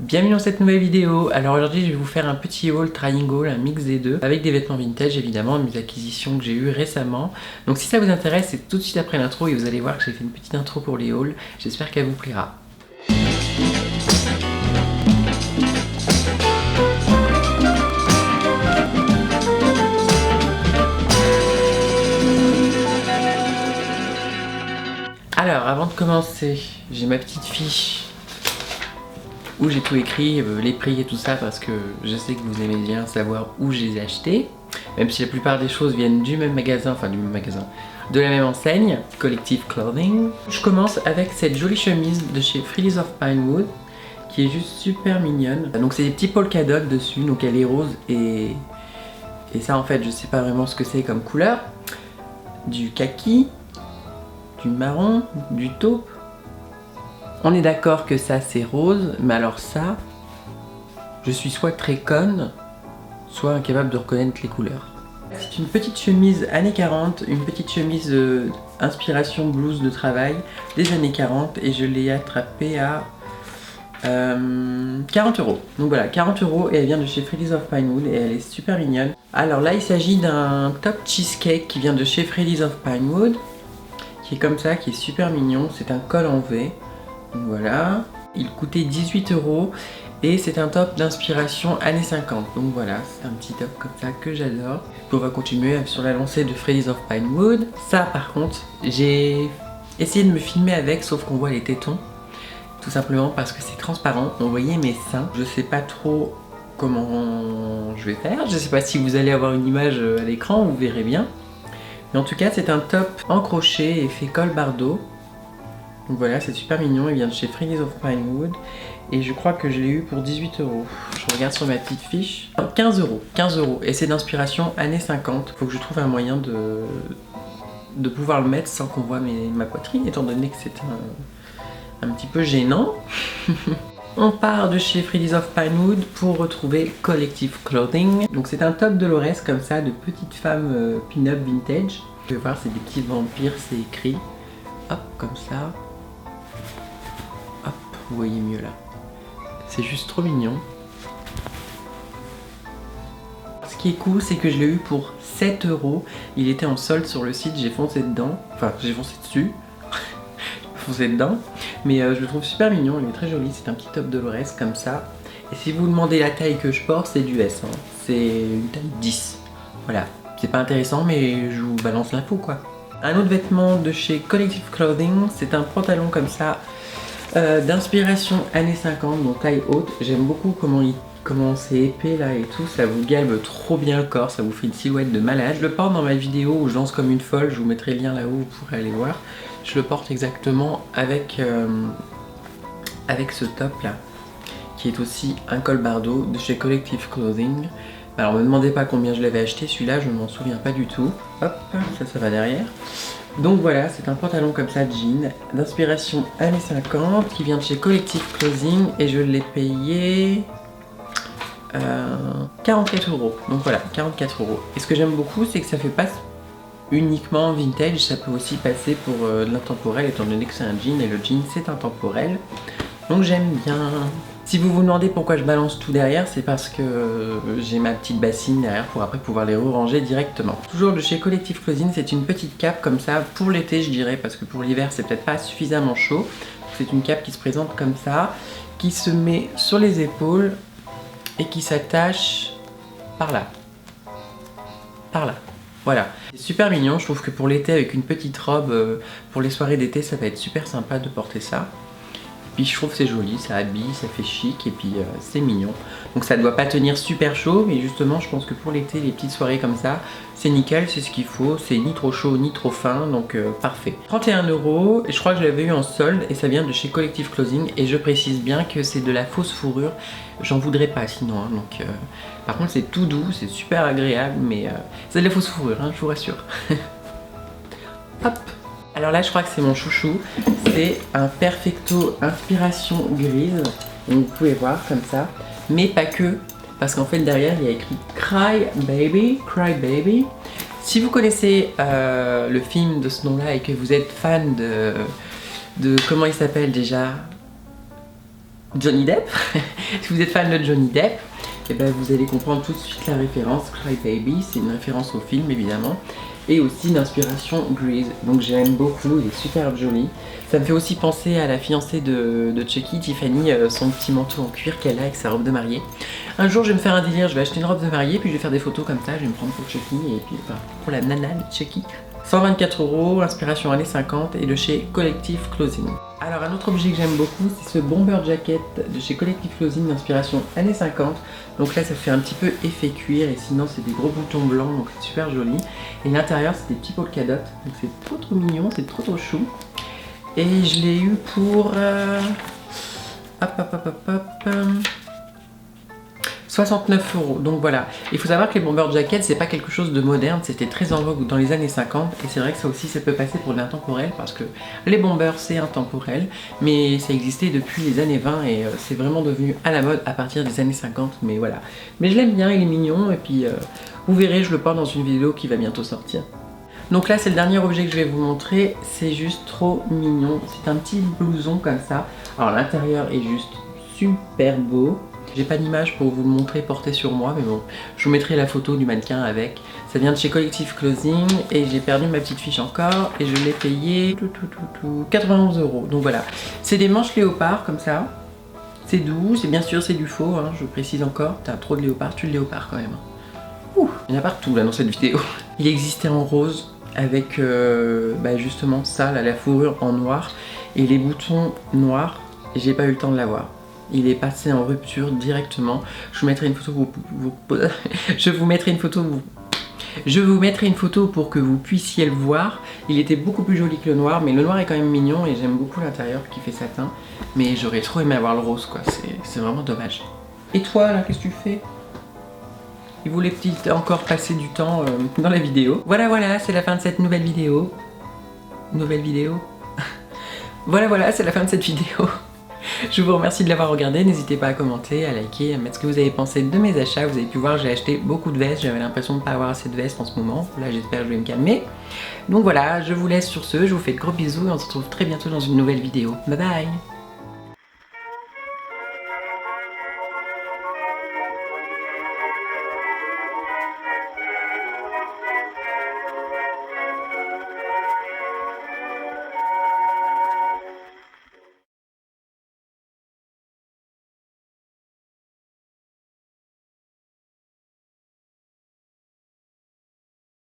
Bienvenue dans cette nouvelle vidéo. Alors aujourd'hui je vais vous faire un petit haul trying haul, un mix des deux, avec des vêtements vintage évidemment, mes acquisitions que j'ai eues récemment. Donc si ça vous intéresse, c'est tout de suite après l'intro et vous allez voir que j'ai fait une petite intro pour les hauls. J'espère qu'elle vous plaira. Alors avant de commencer, j'ai ma petite fiche où j'ai tout écrit, les prix et tout ça, parce que je sais que vous aimez bien savoir où je les ai achetés, même si la plupart des choses viennent du même magasin, de la même enseigne, Collective Clothing. Je commence avec cette jolie chemise de chez Frills of Pinewood, qui est juste super mignonne. Donc c'est des petits polka dots dessus, donc elle est rose et ça en fait je sais pas vraiment ce que c'est comme couleur. Du kaki, du marron, du taupe. On est d'accord que ça c'est rose, mais alors ça, je suis soit très conne, soit incapable de reconnaître les couleurs. C'est une petite chemise années 40, une petite chemise inspiration blouse de travail des années 40 et je l'ai attrapée à 40 €. Donc voilà, 40 € et elle vient de chez Frills of Pinewood et elle est super mignonne. Alors là il s'agit d'un top cheesecake qui vient de chez Frills of Pinewood, qui est comme ça, qui est super mignon, c'est un col en V. Voilà, il coûtait 18 € et c'est un top d'inspiration années 50. Donc voilà, c'est un petit top comme ça que j'adore. On va continuer sur la lancée de Frills of Pinewood. Ça par contre, j'ai essayé de me filmer avec, sauf qu'on voit les tétons. Tout simplement parce que c'est transparent, on voyait mes seins. Je sais pas trop comment je vais faire. Je sais pas si vous allez avoir une image à l'écran, vous verrez bien. Mais en tout cas, c'est un top en crochet et fait col bardeau. Donc voilà, c'est super mignon, il vient de chez Frills of Pinewood et je crois que je l'ai eu pour 18 €. Je regarde sur ma petite fiche. 15 €, 15 € et c'est d'inspiration années 50. Faut que je trouve un moyen de pouvoir le mettre sans qu'on voit ma poitrine, étant donné que c'est un petit peu gênant. On part de chez Frills of Pinewood pour retrouver Collective Clothing. Donc c'est un top Dolores comme ça, de petite femme pin-up vintage. Vous pouvez voir, c'est des petits vampires, c'est écrit. Hop, comme ça. Hop, vous voyez mieux là. C'est juste trop mignon. Ce qui est cool, c'est que je l'ai eu pour 7 €. Il était en solde sur le site, j'ai foncé dedans. Enfin, j'ai foncé dessus. Foncé dedans. Mais je le trouve super mignon, il est très joli. C'est un petit top Dolores comme ça. Et si vous demandez la taille que je porte, c'est du S. Hein. C'est une taille 10. Voilà. C'est pas intéressant, mais je vous balance l'info quoi. Un autre vêtement de chez Collective Clothing, c'est un pantalon comme ça, d'inspiration années 50, donc taille haute. J'aime beaucoup comment c'est épais là et tout, ça vous galbe trop bien le corps, ça vous fait une silhouette de malade. Je le porte dans ma vidéo où je danse comme une folle, je vous mettrai le lien là-haut, vous pourrez aller voir. Je le porte exactement avec ce top là, qui est aussi un col bardeau de chez Collective Clothing. Alors me demandez pas combien je l'avais acheté, celui-là je m'en souviens pas du tout. Hop, ça va derrière. Donc voilà, c'est un pantalon comme ça, jean, d'inspiration années 50, qui vient de chez Collective Clothing et je l'ai payé 44 €. Donc voilà, 44 €. Et ce que j'aime beaucoup, c'est que ça fait pas uniquement vintage, ça peut aussi passer pour de l'intemporel, étant donné que c'est un jean et le jean c'est intemporel. Donc j'aime bien. Si vous vous demandez pourquoi je balance tout derrière, c'est parce que j'ai ma petite bassine derrière pour après pouvoir les ranger directement. Toujours de chez Collective Clothing, c'est une petite cape comme ça pour l'été je dirais, parce que pour l'hiver c'est peut-être pas suffisamment chaud. C'est une cape qui se présente comme ça, qui se met sur les épaules et qui s'attache par là. Par là. Voilà. C'est super mignon, je trouve que pour l'été avec une petite robe, pour les soirées d'été ça va être super sympa de porter ça. Puis je trouve que c'est joli, ça habille, ça fait chic et puis c'est mignon. Donc ça ne doit pas tenir super chaud, mais justement je pense que pour l'été, les petites soirées comme ça, c'est nickel, c'est ce qu'il faut. C'est ni trop chaud ni trop fin, donc parfait. 31 €, et je crois que je l'avais eu en solde et ça vient de chez Collective Clothing. Et je précise bien que c'est de la fausse fourrure, j'en voudrais pas sinon. Hein, donc, par contre c'est tout doux, c'est super agréable, mais c'est de la fausse fourrure, hein, je vous rassure. Hop. Alors là je crois que c'est mon chouchou, c'est un Perfecto inspiration grise, donc vous pouvez voir comme ça, mais pas que, parce qu'en fait derrière il y a écrit Cry Baby, Cry Baby. Si vous connaissez le film de ce nom là et que vous êtes fan de comment il s'appelle déjà, Johnny Depp. Si vous êtes fan de Johnny Depp, et ben vous allez comprendre tout de suite la référence. Cry Baby, c'est une référence au film évidemment. Et aussi d'inspiration Grease, donc j'aime beaucoup, il est super joli. Ça me fait aussi penser à la fiancée de Chucky, Tiffany, son petit manteau en cuir qu'elle a avec sa robe de mariée. Un jour je vais me faire un délire, je vais acheter une robe de mariée, puis je vais faire des photos comme ça, je vais me prendre pour Chucky et puis enfin, pour la nana de Chucky. 124 €, inspiration années 50 et de chez Collective Clothing. Alors un autre objet que j'aime beaucoup, c'est ce bomber jacket de chez Collective Clothing d'inspiration années 50. Donc là ça fait un petit peu effet cuir et sinon c'est des gros boutons blancs, donc c'est super joli. Et l'intérieur c'est des petits polka dots, donc c'est trop mignon, c'est trop chou. Et je l'ai eu pour 69 €, donc voilà. Il faut savoir que les bomber jackets c'est pas quelque chose de moderne, c'était très en vogue dans les années 50 et c'est vrai que ça aussi ça peut passer pour de l'intemporel parce que les bombers c'est intemporel mais ça existait depuis les années 20 et c'est vraiment devenu à la mode à partir des années 50, mais voilà. Mais je l'aime bien, il est mignon et puis vous verrez, je le porte dans une vidéo qui va bientôt sortir. Donc là c'est le dernier objet que je vais vous montrer, c'est juste trop mignon, c'est un petit blouson comme ça. Alors l'intérieur est juste super beau. J'ai pas d'image pour vous le montrer porté sur moi, mais bon, je vous mettrai la photo du mannequin avec. Ça vient de chez Collective Clothing et j'ai perdu ma petite fiche encore et je l'ai payé 91 €. Donc voilà, c'est des manches léopard comme ça. C'est doux, c'est bien sûr c'est du faux, hein, je précise encore. T'as trop de léopard, tu le léopard quand même. Ouh, il y en a partout là dans cette vidéo. Il existait en rose avec justement ça, là, la fourrure en noir et les boutons noirs. Et j'ai pas eu le temps de l'avoir. Il est passé en rupture directement. Je vous mettrai une photo je vous mettrai une photo pour que vous puissiez le voir. Il était beaucoup plus joli que le noir, mais le noir est quand même mignon et j'aime beaucoup l'intérieur qui fait satin. Mais j'aurais trop aimé avoir le rose quoi, c'est vraiment dommage. Et toi là, qu'est-ce que tu fais? Il voulait peut-être encore passer du temps dans la vidéo. Voilà, c'est la fin de cette nouvelle vidéo. Voilà, c'est la fin de cette vidéo. Je vous remercie de l'avoir regardé, n'hésitez pas à commenter, à liker, à mettre ce que vous avez pensé de mes achats. Vous avez pu voir, j'ai acheté beaucoup de vestes, j'avais l'impression de ne pas avoir assez de vestes en ce moment. Là j'espère que je vais me calmer. Donc voilà, je vous laisse sur ce, je vous fais de gros bisous et on se retrouve très bientôt dans une nouvelle vidéo. Bye bye!